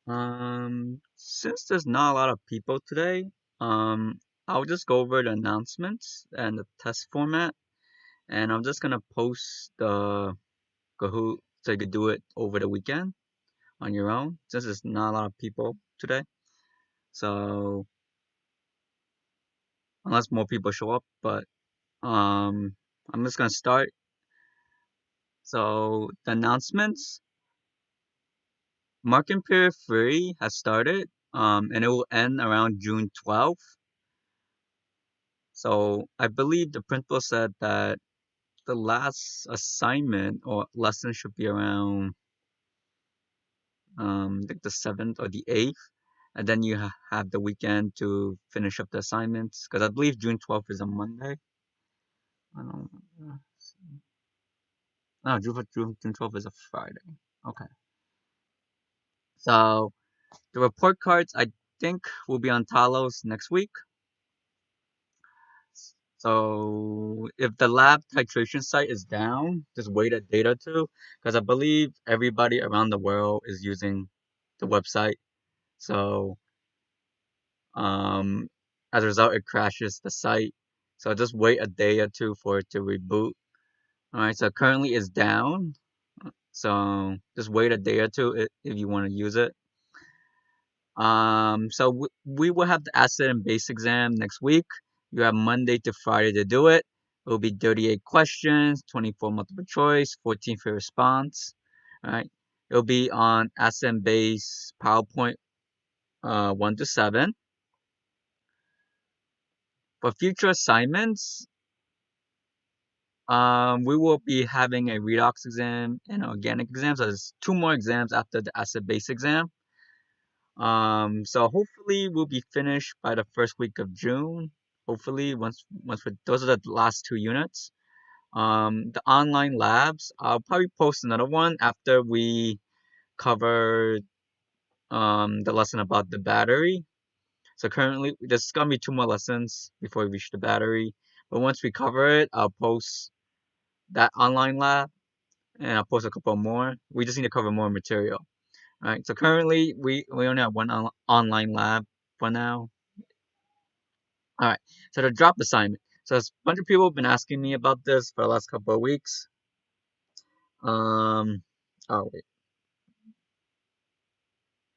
Since there's not a lot of people today, I'll just go over the announcements and the test format, and I'm just gonna post the Kahoot so you could do it over the weekend on your own, since there's not a lot of people today. So unless more people show up, but I'm just gonna start. So the announcements, marking period 3 has started, and it will end around June 12th. So I believe the principal said that the last assignment or lesson should be around like the 7th or the 8th, and then you have the weekend to finish up the assignments because I believe June 12th is a Monday. I don't know. No, June 12th is a Friday. Okay. So the report cards I think will be on Talos next week. So if the lab titration site is down, just wait a day or two, because I believe everybody around the world is using the website. So um, as a result, it crashes the site. So just wait a day or two for it to reboot. All right. So currently it's down. So just wait a day or two if you want to use it. So we will have the acid and base exam next week. You have Monday to Friday to do it. It will be 38 questions, 24 multiple choice, 14 for response. All right. It'll be on acid and base PowerPoint 1 to 7. For future assignments, we will be having a redox exam and an organic exam. So there's two more exams after the acid base exam. So hopefully we'll be finished by the first week of June. Hopefully, those are the last two units. The online labs, I'll probably post another one after we cover the lesson about the battery. So currently, there's gonna be two more lessons before we reach the battery. But once we cover it, I'll post that online lab and I'll post a couple more. We just need to cover more material. All right. So currently, we only have one online lab for now. All right. So the drop assignment. So a bunch of people have been asking me about this for the last couple of weeks. Um. Oh wait.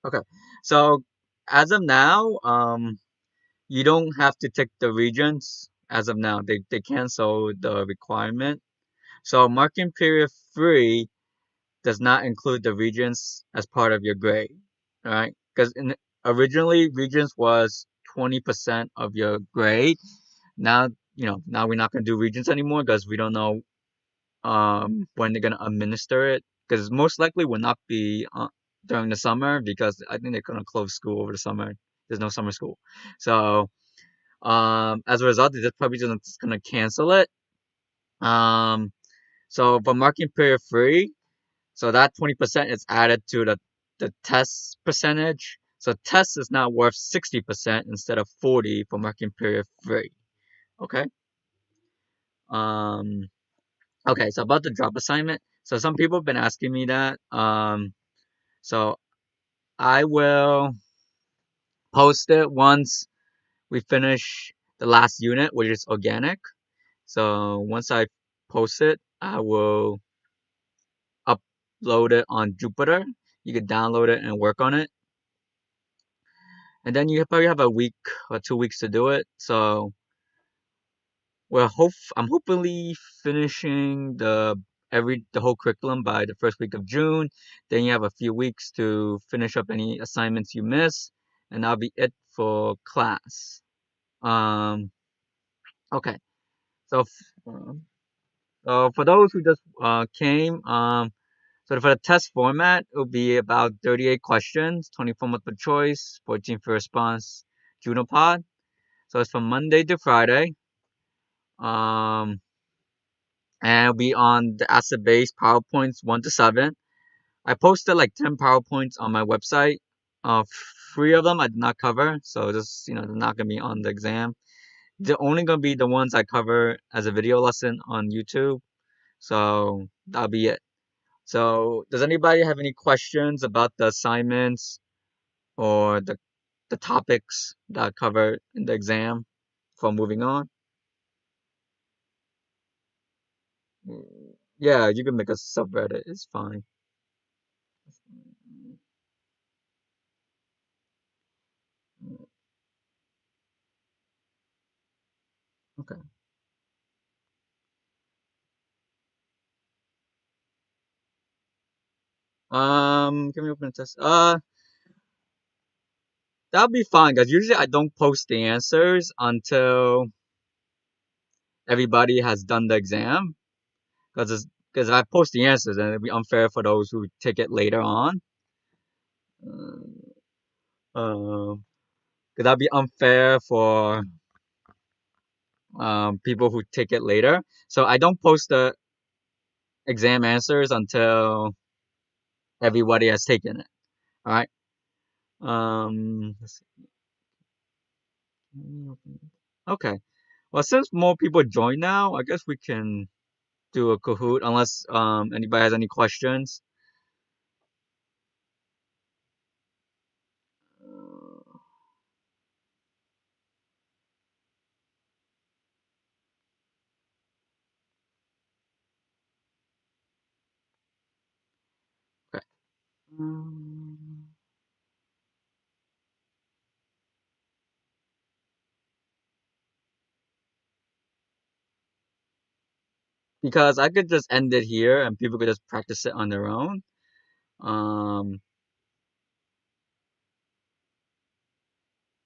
Okay. So as of now, you don't have to take the regions. As of now, they cancel the requirement. So marking period 3 does not include the regions as part of your grade. All right. Because originally regions was 20% of your grade. Now, now we're not going to do regions anymore because we don't know when they're going to administer it, because most likely will not be during the summer, because I think they're going to close school over the summer. There's no summer school. So as a result, they're probably just going to cancel it. um so for marking period 3, so that 20% is added to the test percentage. So test is now worth 60% instead of 40 for marking period 3. Okay. um Okay, so about the drop assignment. So some people have been asking me that. So I will post it once we finish the last unit, which is organic. So once I post it, I will upload it on Jupyter. You can download it and work on it. And then you probably have a week or 2 weeks to do it. So I'm hopefully finishing the whole curriculum by the first week of June. Then you have a few weeks to finish up any assignments you miss, and that'll be it for class. Um, okay. So, for those who just came, so for the test format, it'll be about 38 questions, 24 multiple choice, 14 for response, Junopod. So it's from Monday to Friday. Um, and it'll be on the asset base PowerPoints 1 to 7. I posted like 10 PowerPoints on my website. Uh, 3 of them I did not cover, so just, they're not going to be on the exam. They're only going to be the ones I cover as a video lesson on YouTube. So that'll be it. So does anybody have any questions about the assignments or the topics that are covered in the exam for moving on? Yeah, you can make a subreddit. It's fine. Okay. Can we open a test? That'll be fine because usually I don't post the answers until everybody has done the exam. Because if I post the answers, then it'd be unfair for those who take it later on. Because that'd be unfair for people who take it later. So I don't post the exam answers until everybody has taken it. All right. Let's see. Okay. Well, since more people join now, I guess we can do a Kahoot unless anybody has any questions. Uh, Okay. Um, because I could just end it here and people could just practice it on their own. Um,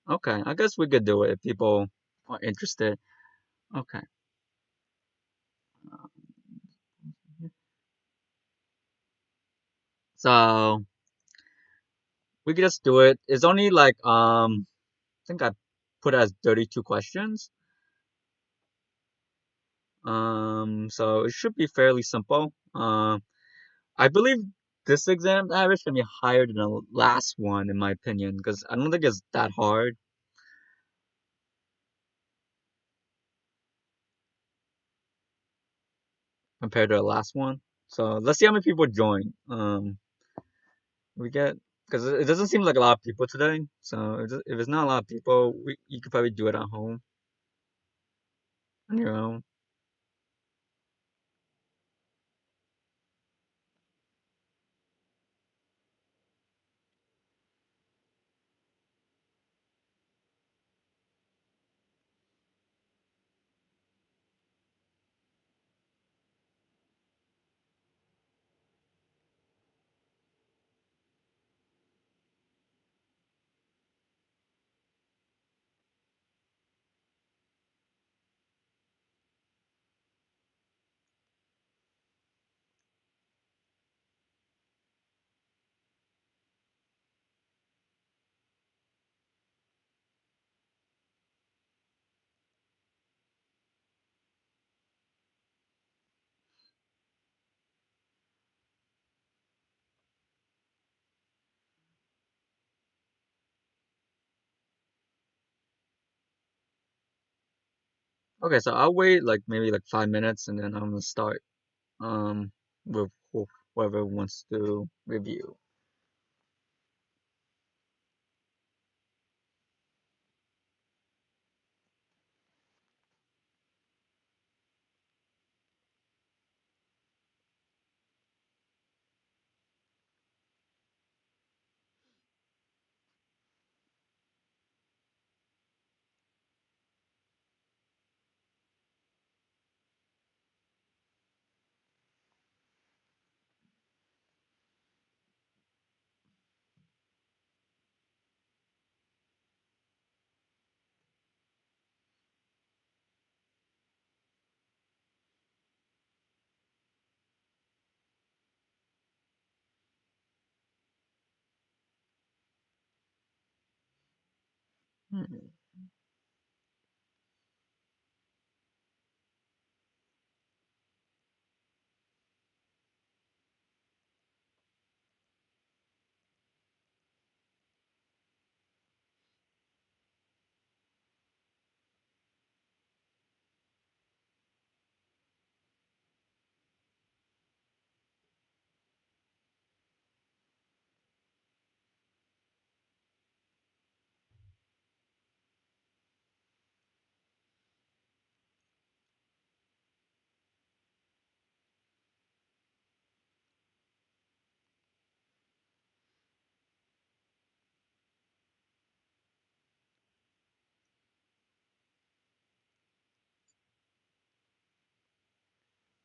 okay, I guess we could do it if people are interested. Okay. So we could just do it. It's only like I think I put it as 32 questions. So it should be fairly simple. I believe this exam average can be higher than the last one in my opinion because I don't think it's that hard compared to the last one. So let's see how many people join. We get because it doesn't seem like a lot of people today. So if it's not a lot of people, you could probably do it at home on your own. Okay, so I'll wait like maybe like 5 minutes and then I'm gonna start um with whoever wants to review. Hmm.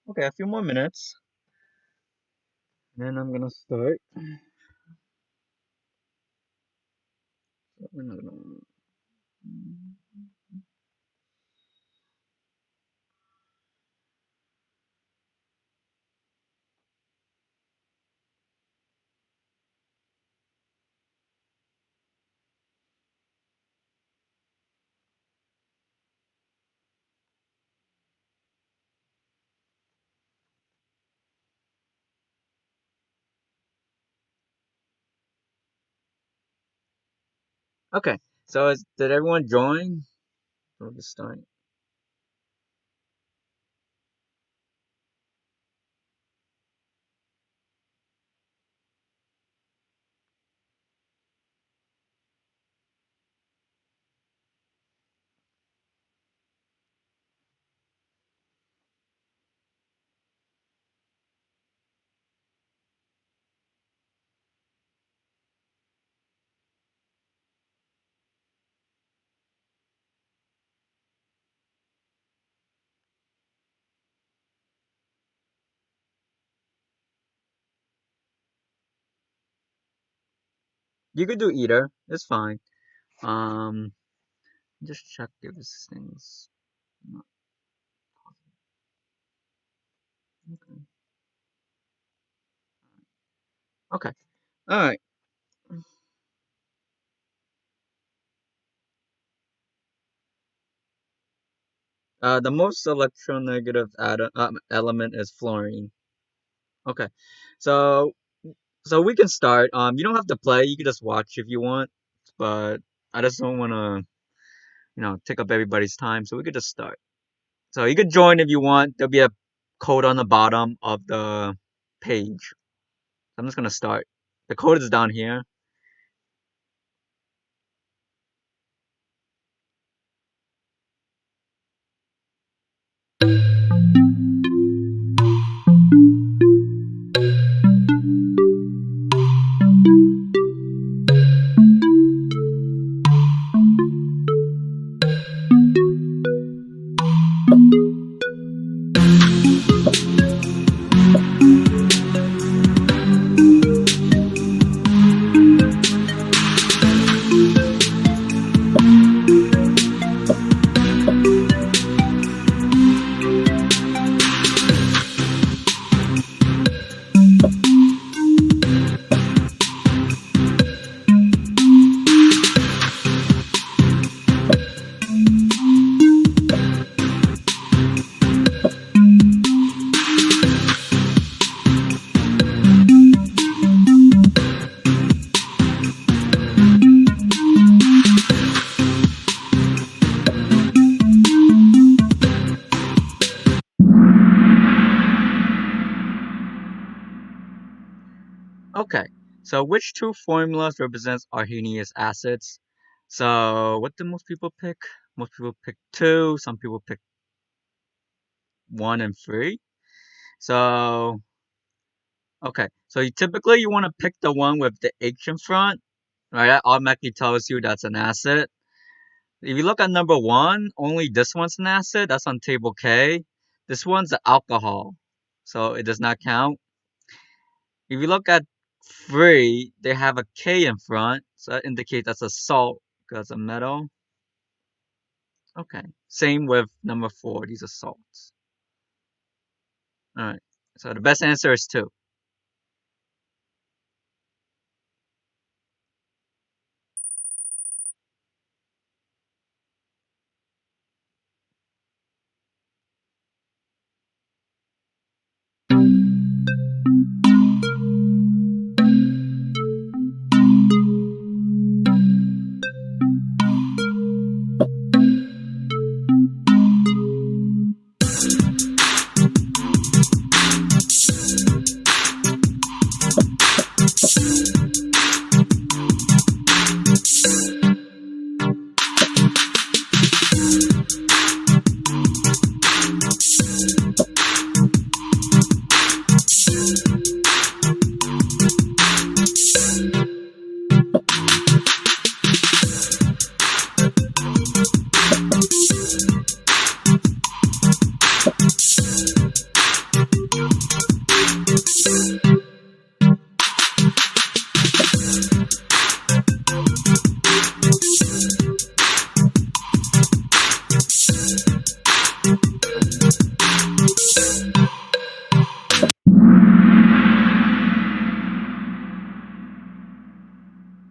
Okay, a few more minutes. Then I'm gonna start. We're not gonna... Okay, so did everyone join? We'll just start. You could do either. It's fine. Um, just check if this thing's not okay. Okay. All right. The most electronegative element is fluorine. Okay. So we can start. You don't have to play. You can just watch if you want. But I just don't want to, take up everybody's time. So we could just start. So you could join if you want. There'll be a code on the bottom of the page. I'm just gonna start. The code is down here. Okay, so which two formulas represents Arrhenius acids? So what do most people pick? Most people pick two, some people pick one and three. So, okay, so typically you want to pick the one with the H in front, right? That automatically tells you that's an acid. If you look at number one, only this one's an acid. That's on table K. This one's an alcohol, so it does not count. If you look at three, they have a K in front, so that indicates that's a salt because a metal. Okay. Same with number four. These are salts. All right. So the best answer is two.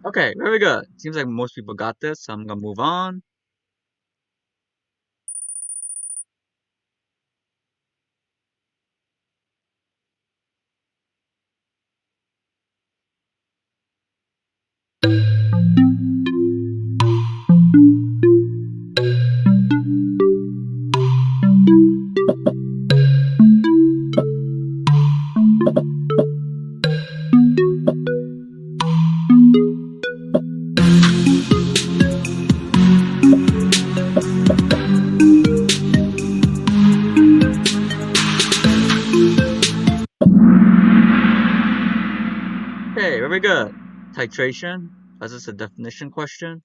Okay, very good. Seems like most people got this, so I'm gonna move on. Okay, very good. Titration. Is this a definition question?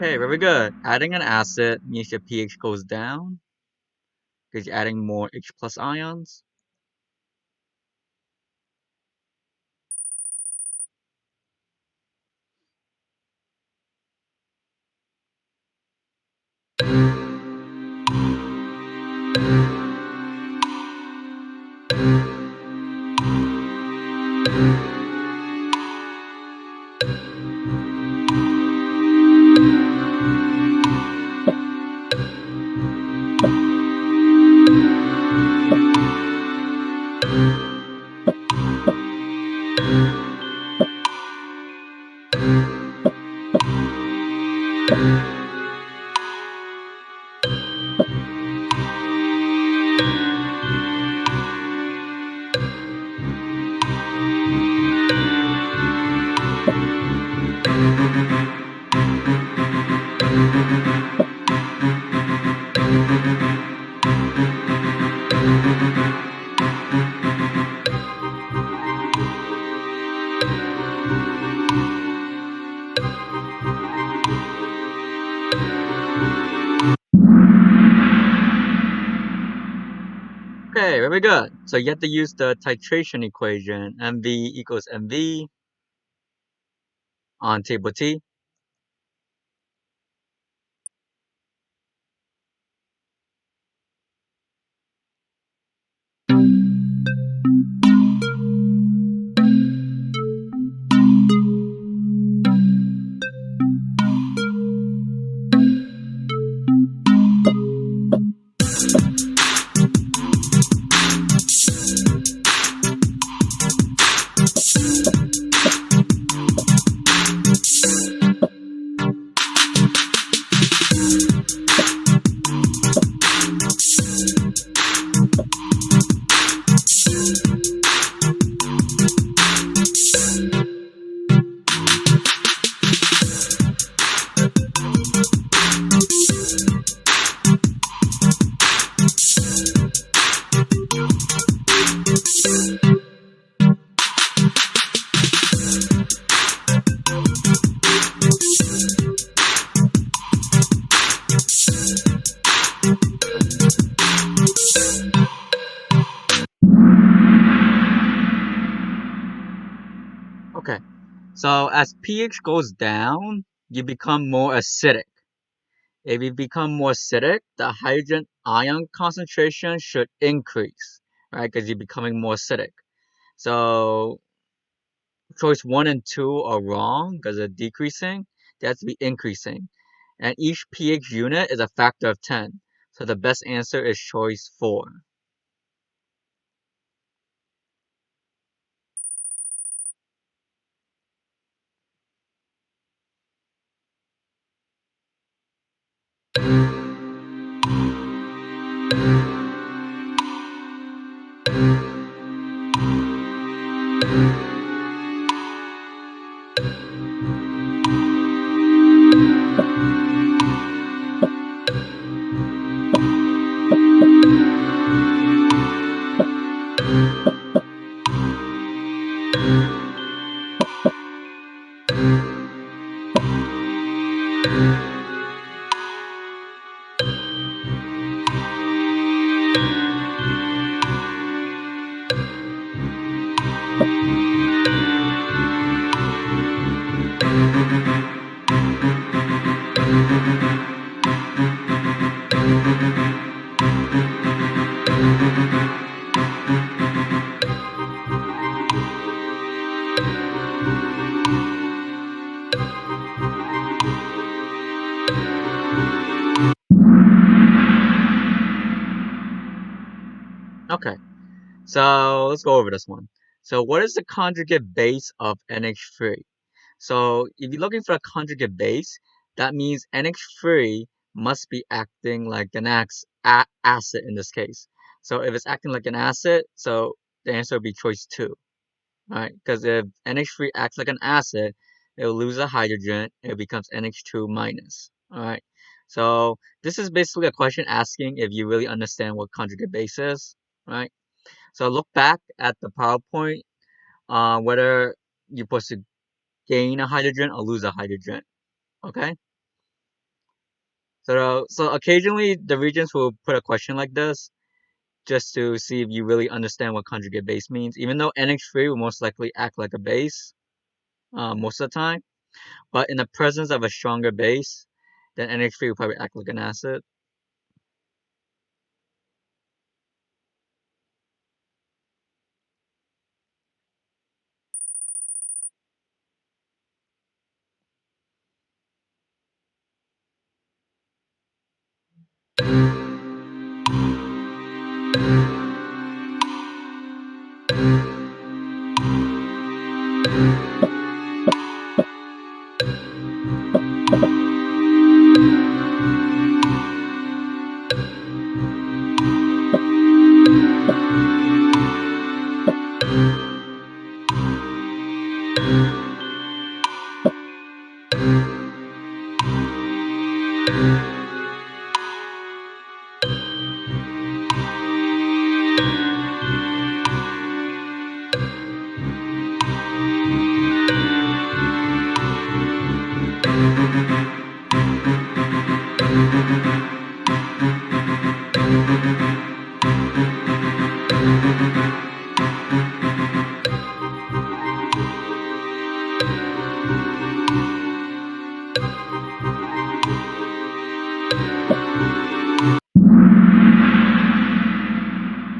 Okay, very good. Adding an acid means your pH goes down because you're adding more H plus ions. Okay, very good. So you have to use the titration equation, MV equals MV on table T. Okay, so as pH goes down, you become more acidic. If you become more acidic, the hydrogen ion concentration should increase, right? Because you're becoming more acidic. So choice 1 and 2 are wrong because they're decreasing. They have to be increasing. And each pH unit is a factor of 10. So the best answer is choice 4. Okay, so let's go over this one. So what is the conjugate base of NH3? So if you're looking for a conjugate base, that means NH3 must be acting like an acid in this case. So if it's acting like an acid, so the answer would be choice 2, right? Because if NH3 acts like an acid, it will lose a hydrogen, it becomes NH2 minus, all right? So this is basically a question asking if you really understand what conjugate base is, right? So look back at the PowerPoint, whether you're supposed to gain a hydrogen or lose a hydrogen, okay? So occasionally the regents will put a question like this just to see if you really understand what conjugate base means, even though NH3 will most likely act like a base most of the time. But in the presence of a stronger base, then NH3 will probably act like an acid.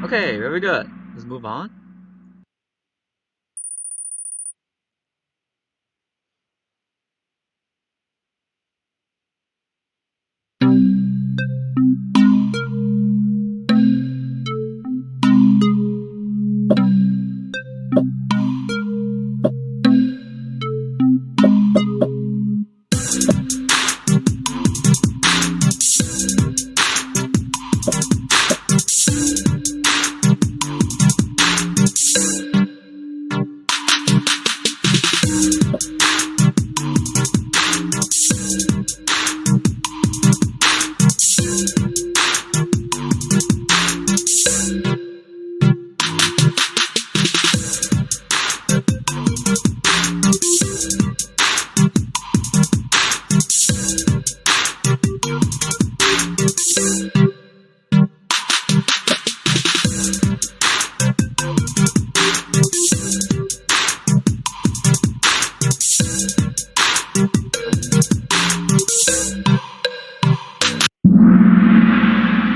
Okay, very good. Let's move on.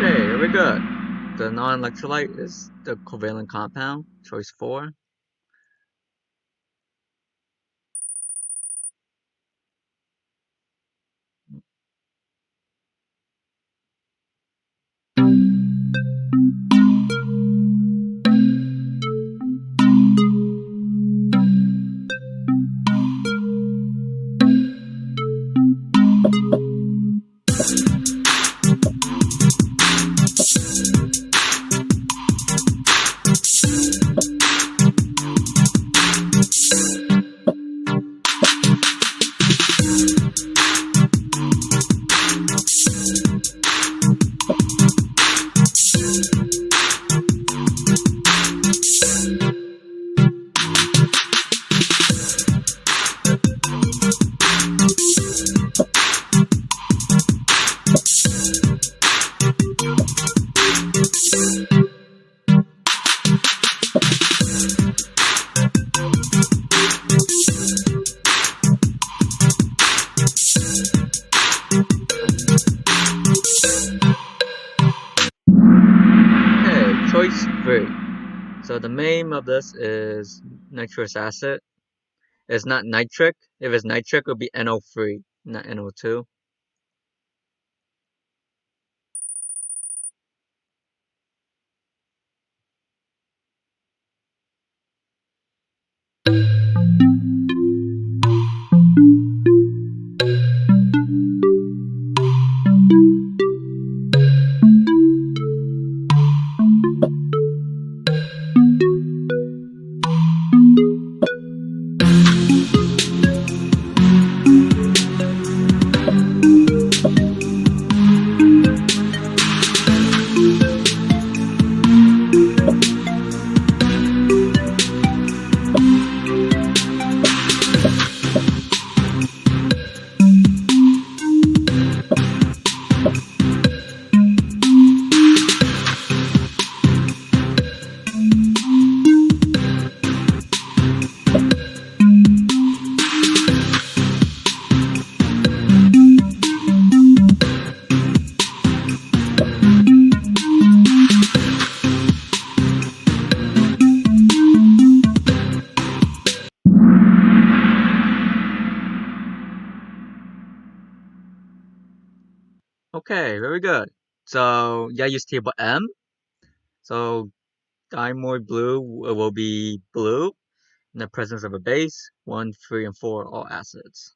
Okay, very good. The non-electrolyte is the covalent compound, choice 4. NO3. So the name of this is nitrous acid. It's not nitric. If it's nitric, it would be NO3, not NO2. Okay, very good. So yeah, use table M. So diamond blue will be blue in the presence of a base. 1, 3, and 4 are all acids.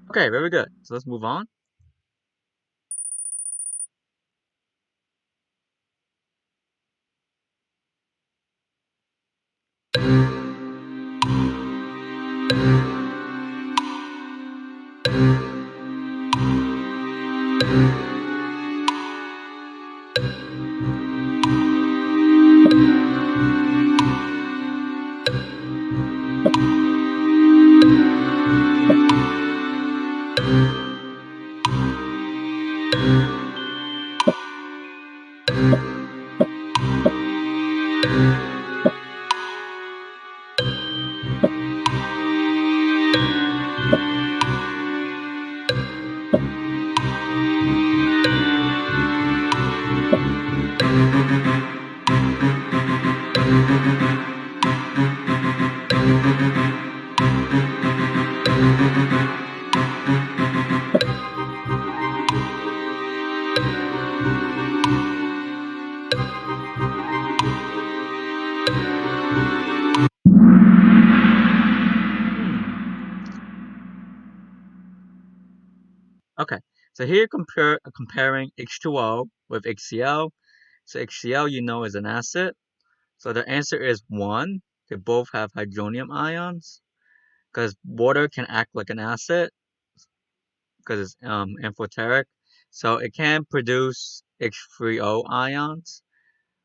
Okay, very good. So let's move on. Okay, so here comparing H2O with HCl. So HCl you know is an acid. So the answer is 1. They both have hydronium ions because water can act like an acid because it's amphoteric. So it can produce H3O ions.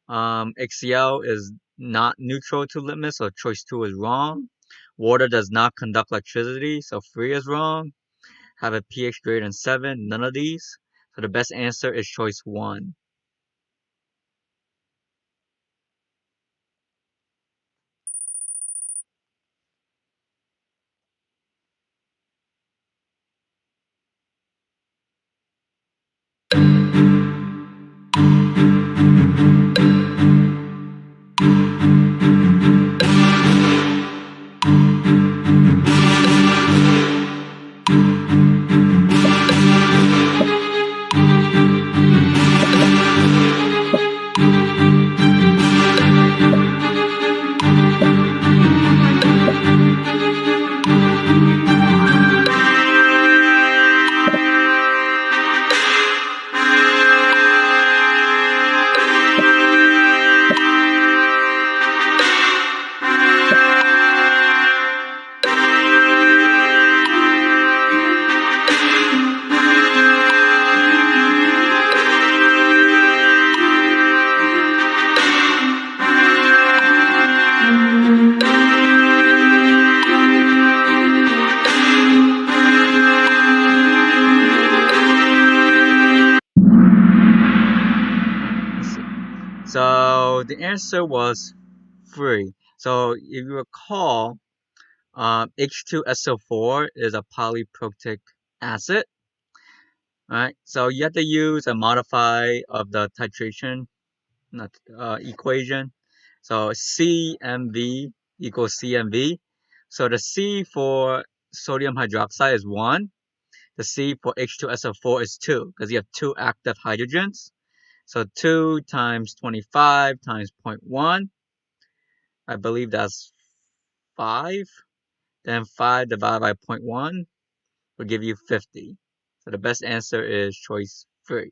HCl is not neutral to litmus, so choice 2 is wrong. Water does not conduct electricity, so 3 is wrong. Have a pH greater than 7, none of these. So the best answer is choice 1. So the answer was 3. So if you recall, H2SO4 is a polyprotic acid, right? So you have to use a modify of the titration not, equation. So CMV equals CMV. So the C for sodium hydroxide is 1. The C for H2SO4 is 2 because you have 2 active hydrogens. So 2 times 25 times 0.1. I believe that's 5. Then 5 divided by 0.1 will give you 50. So the best answer is choice 3.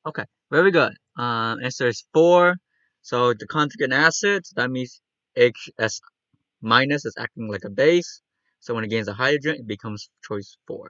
Okay, very good. Answer is 4. So the conjugate acid, that means HS minus is acting like a base. So when it gains a hydrogen, it becomes choice 4.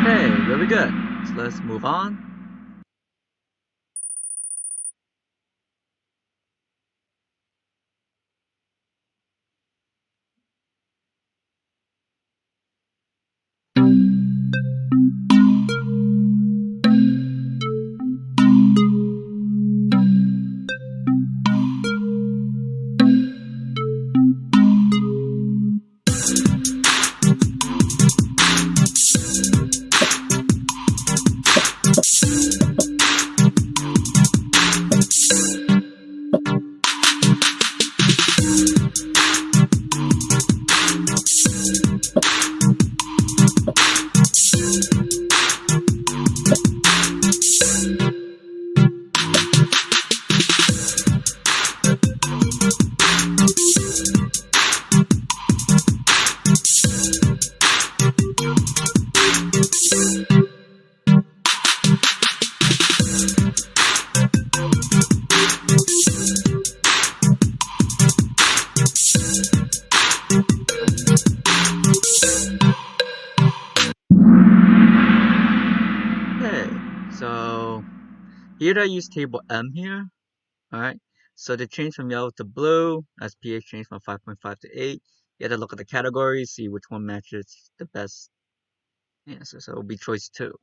Okay, very good. So let's move on. Okay, so Here I use table M here. Alright. So the change from yellow to blue, as pH changed from 5.5 to 8. You have to look at the categories, see which one matches the best answer. So it'll be choice 2.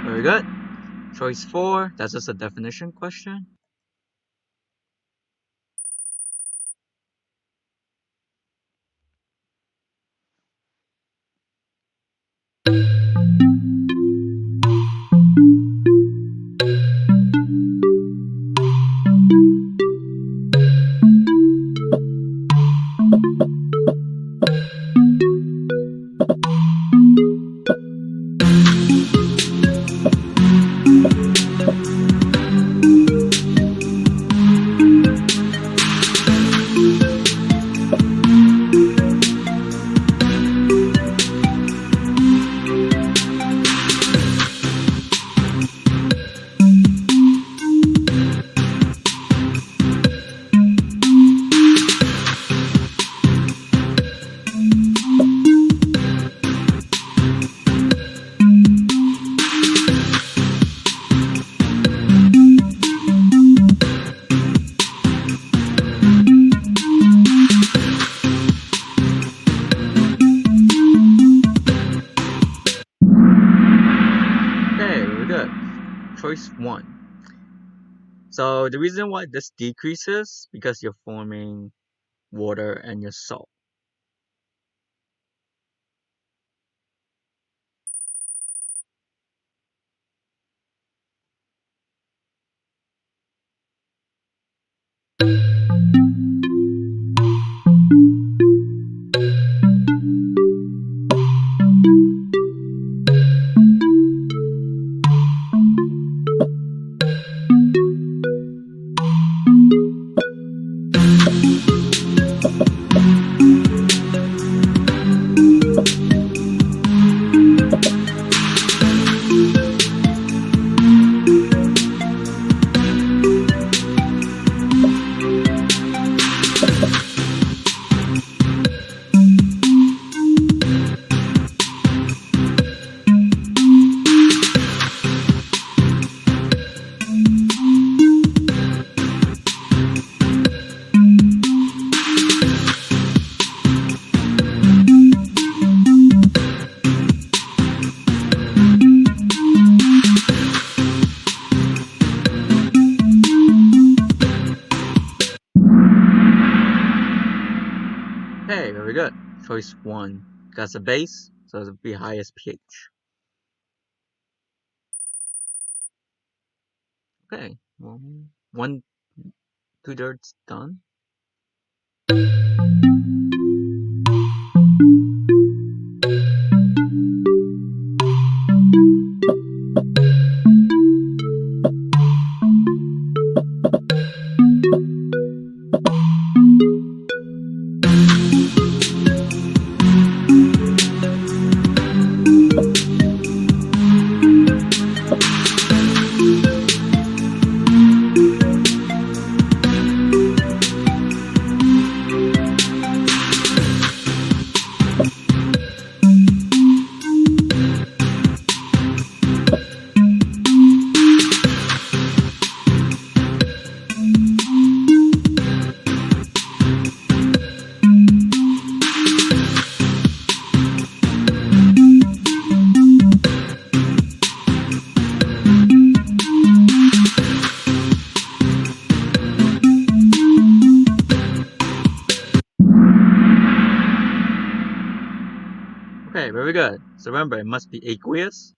Very good. Choice 4, that's just a definition question. Choice 1. So the reason why this decreases because you're forming water and your salt. Okay, very good. Choice 1. That's a base, so it'll be highest pH. Okay, well, 1/2 done. Very good. So remember, it must be aqueous.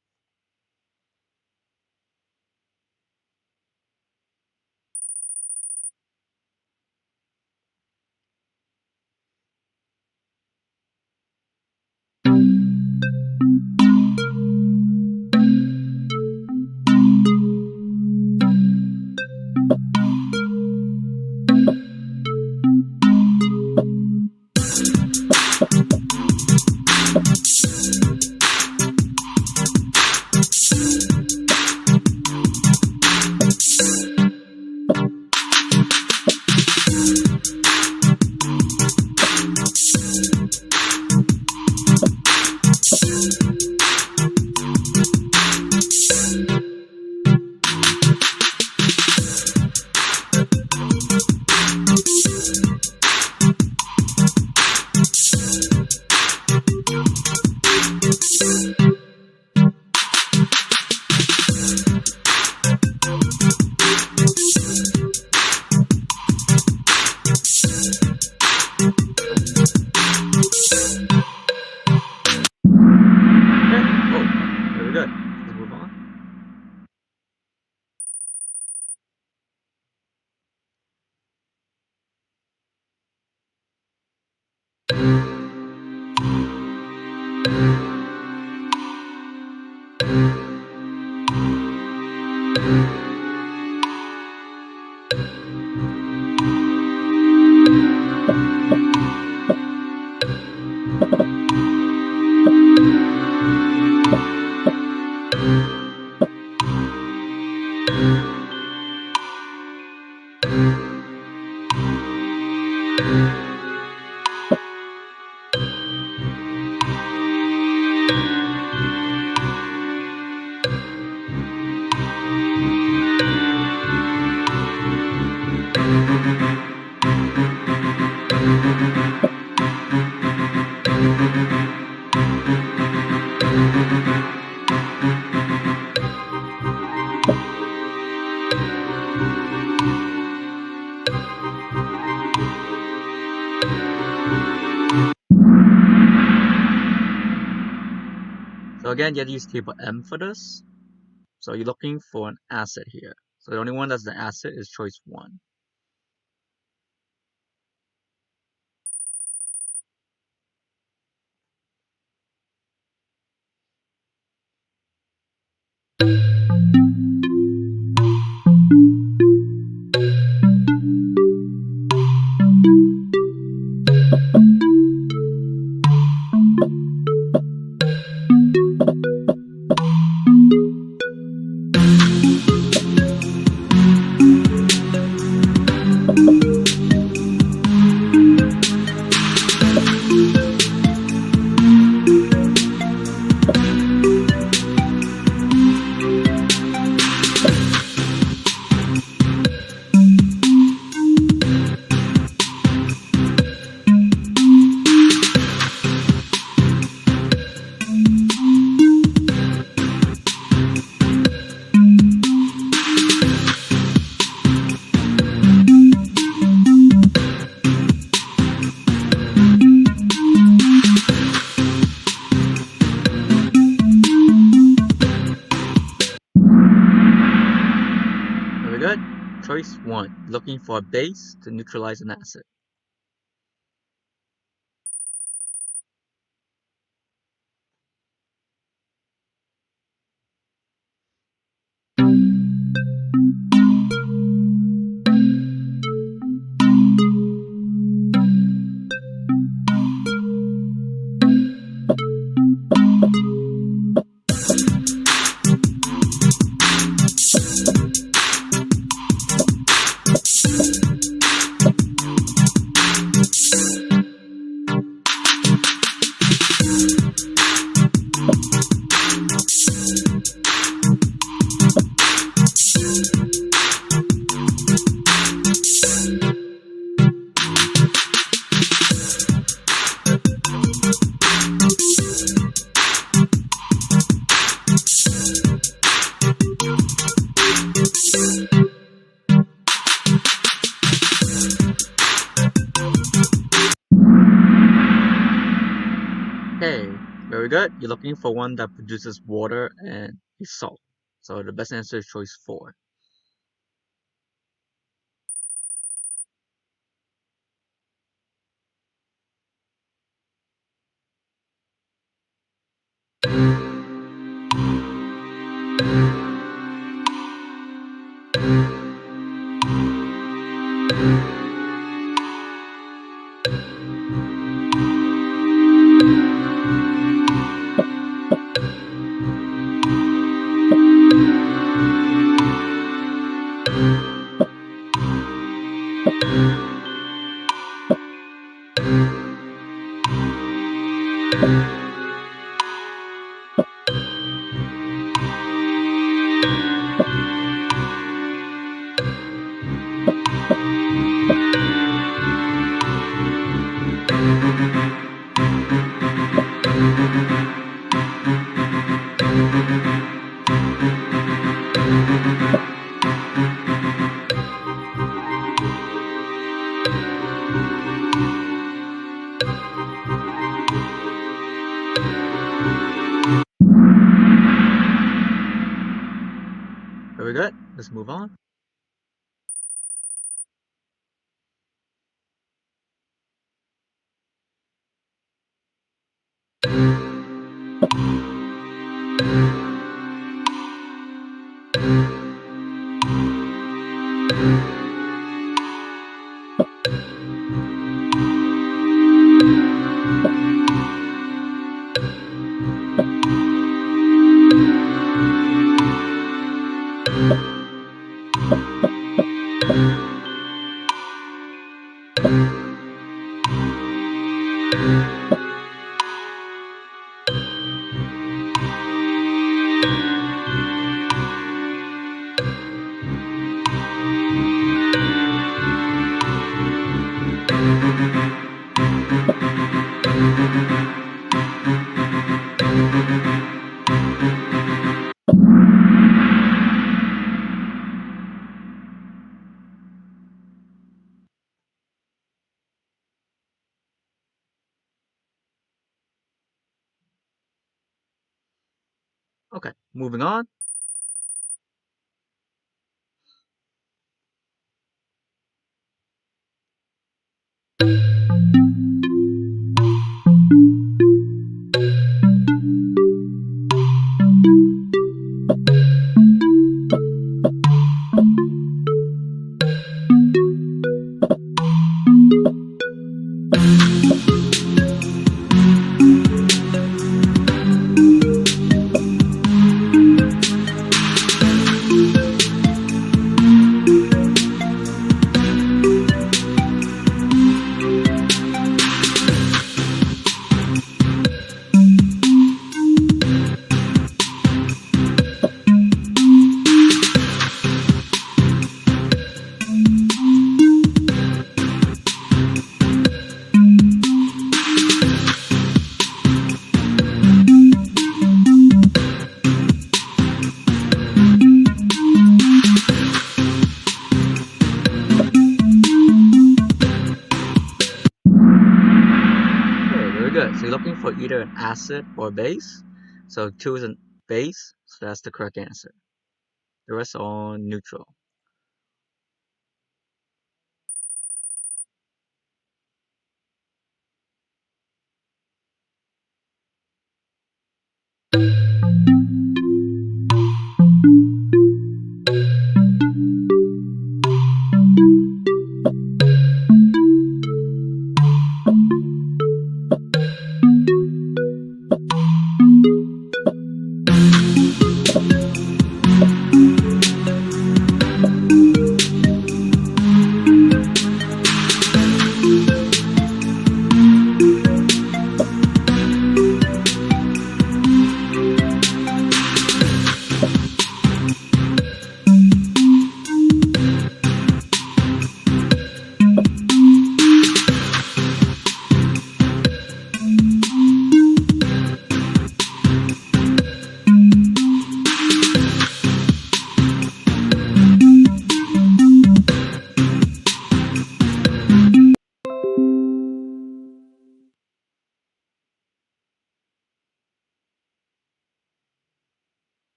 Very good. Let's move on. So again, you have to use table M for this. So you're looking for an acid here. So the only one that's the acid is choice 1. Very good. Choice 1, looking for a base to neutralize an acid. Very good. You're looking for one that produces water and a salt. So the best answer is choice 4. Very good. Let's move on. Okay, moving on. Good. So you're looking for either an acid or base. So choose a base. So that's the correct answer. The rest are neutral.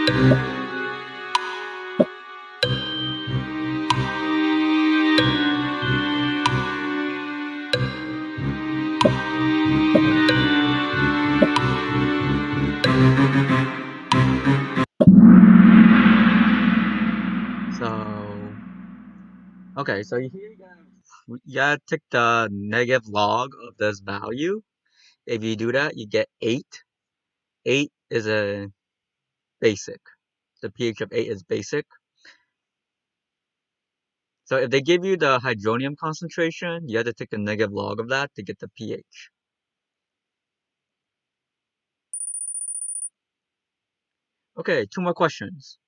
So, okay, so here you gotta take the negative log of this value. If you do that, you get 8. 8 is a basic. The pH of 8 is basic. So if they give you the hydronium concentration, you have to take the negative log of that to get the pH. Okay, 2 more questions.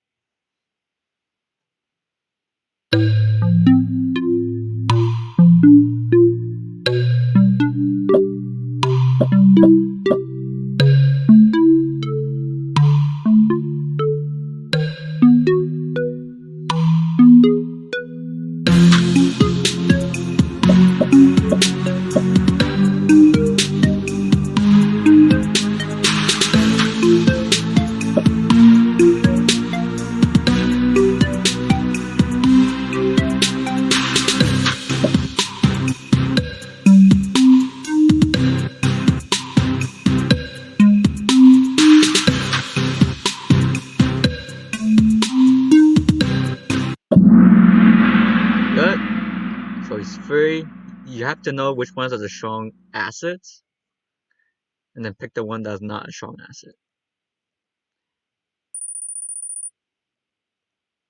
Good. Choice 3. You have to know which ones are the strong acids, and then pick the one that's not a strong acid.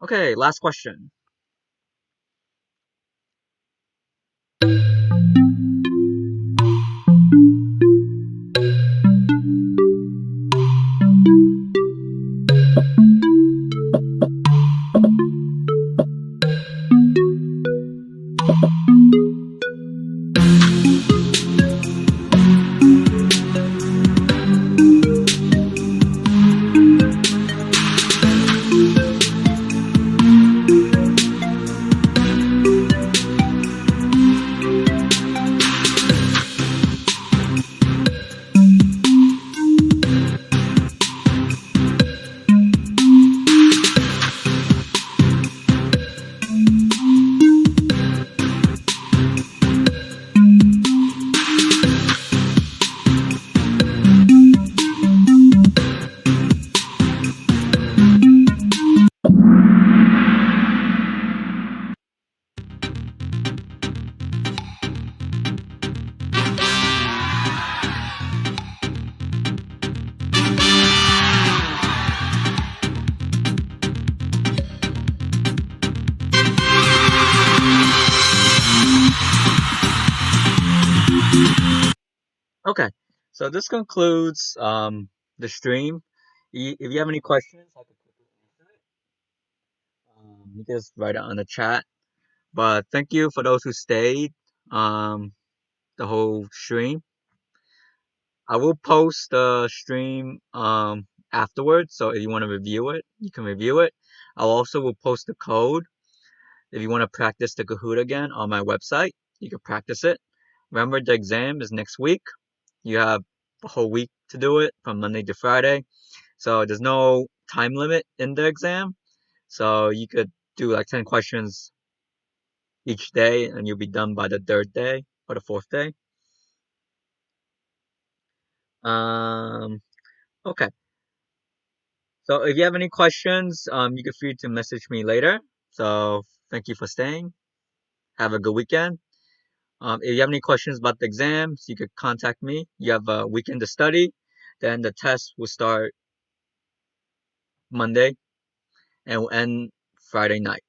Okay, last question. Okay, so this concludes the stream. If you have any questions, I could quickly answer it. You can just write it on the chat. But thank you for those who stayed the whole stream. I will post the stream afterwards, so if you want to review it, you can review it. I'll also will post the code if you want to practice the Kahoot again on my website. You can practice it. Remember, the exam is next week. You have a whole week to do it from Monday to Friday. So there's no time limit in the exam. So you could do like 10 questions each day and you'll be done by the 3rd day or the 4th day. Okay. So if you have any questions, you can feel free to message me later. So thank you for staying. Have a good weekend. If you have any questions about the exams, you could contact me. You have a weekend to study. Then the test will start Monday and will end Friday night.